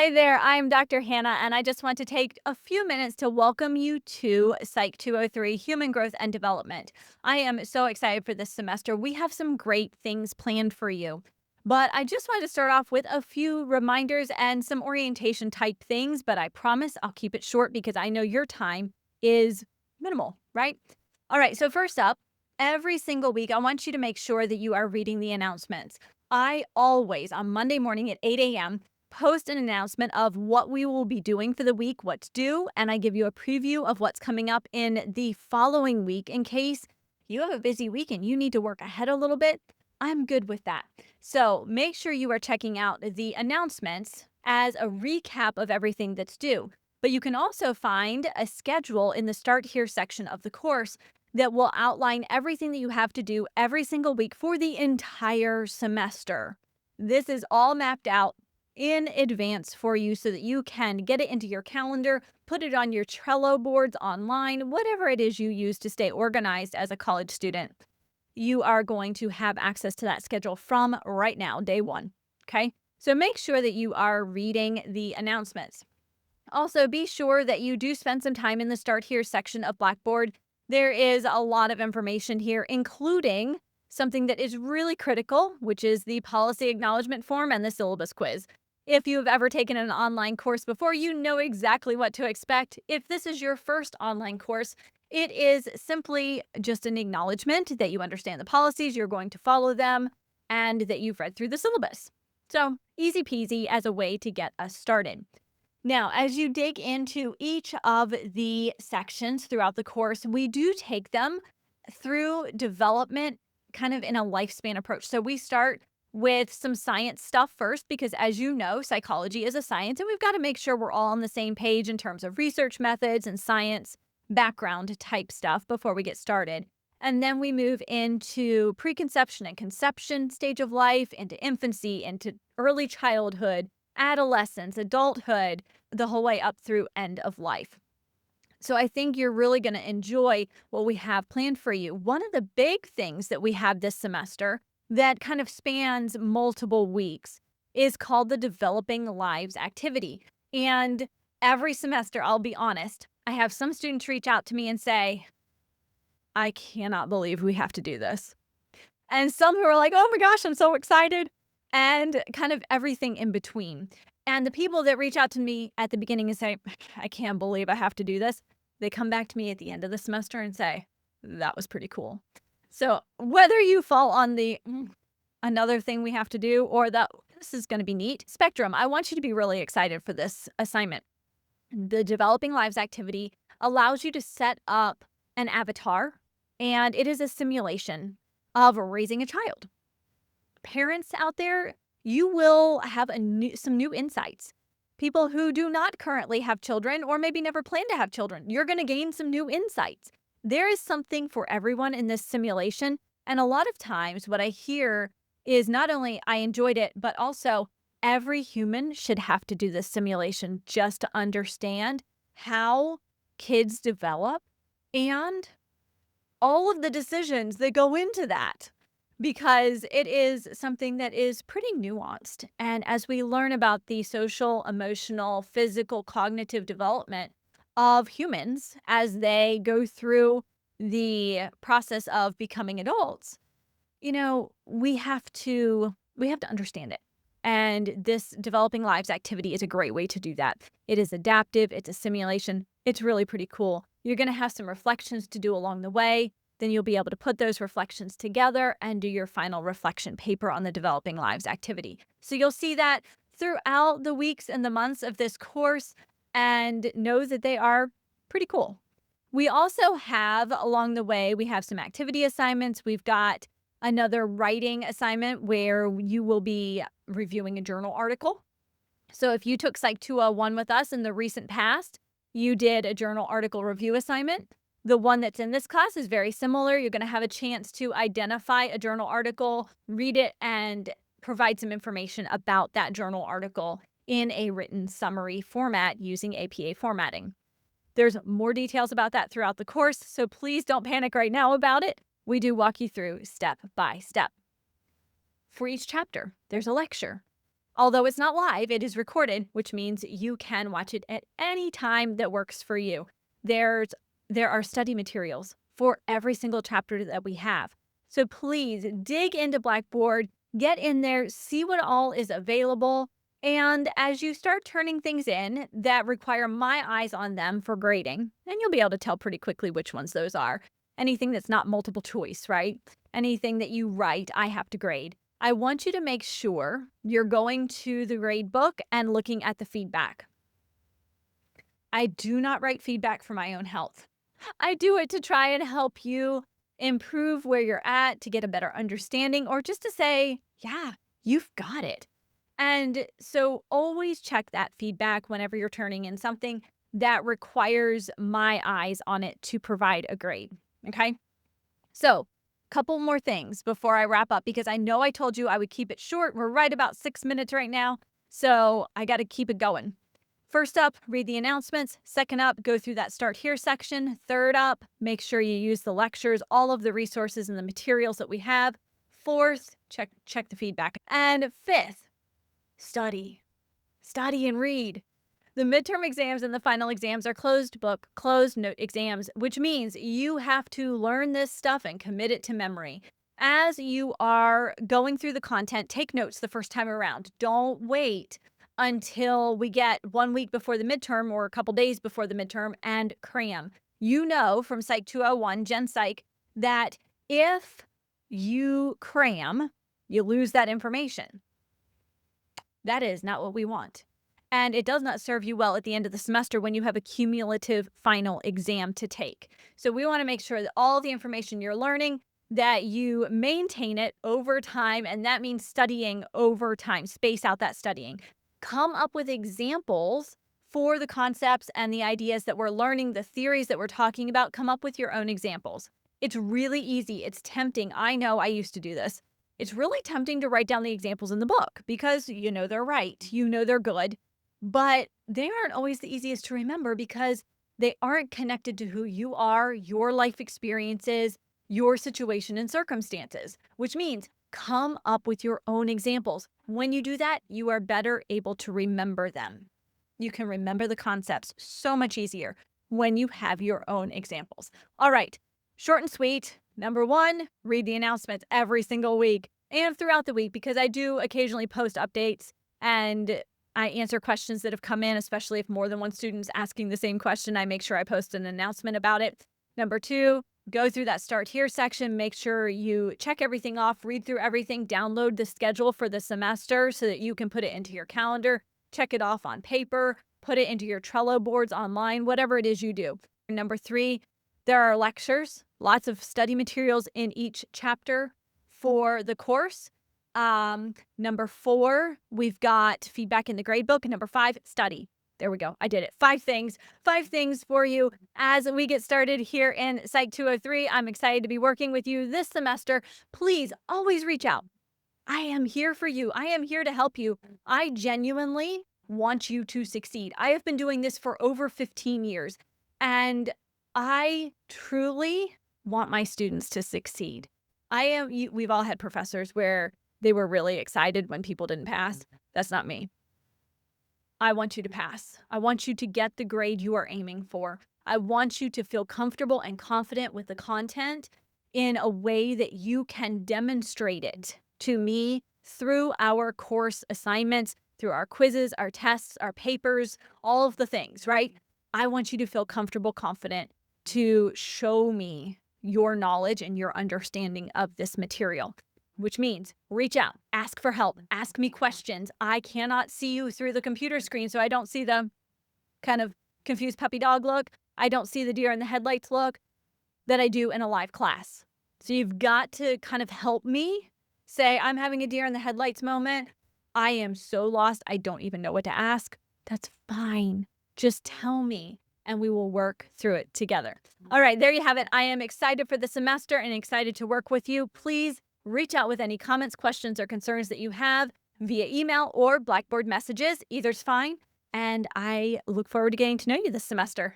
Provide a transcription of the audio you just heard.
Hi there, I'm Dr. Hanna, and I just want to take a few minutes to welcome you to Psych 203 Human Growth and Development. I am so excited for this semester. We have some great things planned for you. But I just wanted to start off with a few reminders and some orientation type things, but I promise I'll keep it short because I know your time is minimal, right? All right, so first up, every single week, I want you to make sure that you are reading the announcements. I always, on Monday morning at 8 a.m., post an announcement of what we will be doing for the week, what to do, and I give you a preview of what's coming up in the following week in case you have a busy week and you need to work ahead a little bit. I'm good with that. So make sure you are checking out the announcements as a recap of everything that's due. But you can also find a schedule in the Start Here section of the course that will outline everything that you have to do every single week for the entire semester. This is all mapped out in advance for you so that you can get it into your calendar, put it on your Trello boards online, whatever it is you use to stay organized as a college student. You are going to have access to that schedule from right now, day one. Okay. So make sure that you are reading the announcements. Also, be sure that you do spend some time in the Start Here section of Blackboard. There is a lot of information here, including something that is really critical, which is the policy acknowledgement form and the syllabus quiz. If you've ever taken an online course before, you know exactly what to expect. If this is your first online course, it is simply just an acknowledgement that you understand the policies, you're going to follow them, and that you've read through the syllabus. So easy peasy as a way to get us started. Now, as you dig into each of the sections throughout the course, we do take them through development kind of in a lifespan approach. So we start with some science stuff first, because as you know, psychology is a science, and we've got to make sure we're all on the same page in terms of research methods and science background type stuff before we get started. And then we move into preconception and conception stage of life, into infancy, into early childhood, adolescence, adulthood, the whole way up through end of life. So I think you're really going to enjoy what we have planned for you. One of the big things that we have this semester that kind of spans multiple weeks is called the Developing Lives activity. And every semester, I'll be honest, I have some students reach out to me and say, I cannot believe we have to do this. And some who are like, oh my gosh, I'm so excited. And kind of everything in between. And the people that reach out to me at the beginning and say, I can't believe I have to do this, they come back to me at the end of the semester and say, that was pretty cool. So whether you fall on the another thing we have to do or that this is going to be neat spectrum, I want you to be really excited for this assignment. The Developing Lives activity allows you to set up an avatar, and it is a simulation of raising a child. Parents out there, you will have some new insights. People who do not currently have children or maybe never plan to have children, you're going to gain some new insights. There is something for everyone in this simulation. And a lot of times what I hear is not only I enjoyed it, but also every human should have to do this simulation just to understand how kids develop and all of the decisions that go into that, because it is something that is pretty nuanced. And as we learn about the social, emotional, physical, cognitive development of humans as they go through the process of becoming adults, we have to understand it. And this Developing Lives activity is a great way to do that. It is adaptive, it's a simulation, it's really pretty cool. You're going to have some reflections to do along the way. Then you'll be able to put those reflections together and do your final reflection paper on the Developing Lives activity. So you'll see that throughout the weeks and the months of this course, and know that they are pretty cool. We also have, along the way, we have some activity assignments. We've got another writing assignment where you will be reviewing a journal article. So if you took Psych 201 with us in the recent past, you did a journal article review assignment. The one that's in this class is very similar. You're going to have a chance to identify a journal article, read it, and provide some information about that journal article in a written summary format using APA formatting. There's more details about that throughout the course, so please don't panic right now about it. We do walk you through step by step. For each chapter, there's a lecture. Although it's not live, it is recorded, which means you can watch it at any time that works for you. There's there are study materials for every single chapter that we have. So please dig into Blackboard, get in there, see what all is available. And as you start turning things in that require my eyes on them for grading, then you'll be able to tell pretty quickly which ones those are. Anything that's not multiple choice, right? Anything that you write, I have to grade. I want you to make sure you're going to the grade book and looking at the feedback. I do not write feedback for my own health. I do it to try and help you improve where you're at, to get a better understanding, or just to say, yeah, you've got it. And so always check that feedback whenever you're turning in something that requires my eyes on it to provide a grade. Okay. So, couple more things before I wrap up, because I know I told you I would keep it short. We're right about 6 minutes right now. So I got to keep it going. First up, read the announcements. Second up, go through that start here section. Third up, make sure you use the lectures, all of the resources and the materials that we have. Fourth, check the feedback. And fifth, study. Study and read. The midterm exams and the final exams are closed book, closed note exams, which means you have to learn this stuff and commit it to memory. As you are going through the content, take notes the first time around. Don't wait until we get 1 week before the midterm or a couple days before the midterm and cram. You know from Psych 201, Gen Psych, that if you cram, you lose that information. That is not what we want. And it does not serve you well at the end of the semester when you have a cumulative final exam to take. So we want to make sure that all the information you're learning, that you maintain it over time, and that means studying over time. Space out that studying. Come up with examples for the concepts and the ideas that we're learning, the theories that we're talking about. Come up with your own examples. It's really easy. It's tempting. I know I used to do this. It's really tempting to write down the examples in the book because you know they're right. You know they're good. But they aren't always the easiest to remember because they aren't connected to who you are, your life experiences, your situation and circumstances, which means come up with your own examples. When you do that, you are better able to remember them. You can remember the concepts so much easier when you have your own examples. All right, short and sweet. Number one, read the announcements every single week and throughout the week because I do occasionally post updates and I answer questions that have come in, especially if more than one student's asking the same question. I make sure I post an announcement about it. Number two, go through that start here section. Make sure you check everything off, read through everything, download the schedule for the semester so that you can put it into your calendar, check it off on paper, put it into your Trello boards online, whatever it is you do. Number three, there are lectures, lots of study materials in each chapter for the course. Number four, we've got feedback in the grade book. And number five, study. There we go. I did it. Five things for you as we get started here in Psych 203. I'm excited to be working with you this semester. Please always reach out. I am here for you. I am here to help you. I genuinely want you to succeed. I have been doing this for over 15 years and I truly want my students to succeed. We've all had professors where they were really excited when people didn't pass. That's not me. I want you to pass. I want you to get the grade you are aiming for. I want you to feel comfortable and confident with the content in a way that you can demonstrate it to me through our course assignments, through our quizzes, our tests, our papers, all of the things, right? I want you to feel comfortable, confident to show me your knowledge and your understanding of this material. Which means reach out, ask for help, ask me questions. I cannot see you through the computer screen, so I don't see the kind of confused puppy dog look. I don't see the deer in the headlights look that I do in a live class. So you've got to kind of help me say, I'm having a deer in the headlights moment. I am so lost. I don't even know what to ask. That's fine. Just tell me and we will work through it together. All right, there you have it. I am excited for the semester and excited to work with you. Please reach out with any comments, questions, or concerns that you have via email or Blackboard messages. Either's fine. And I look forward to getting to know you this semester.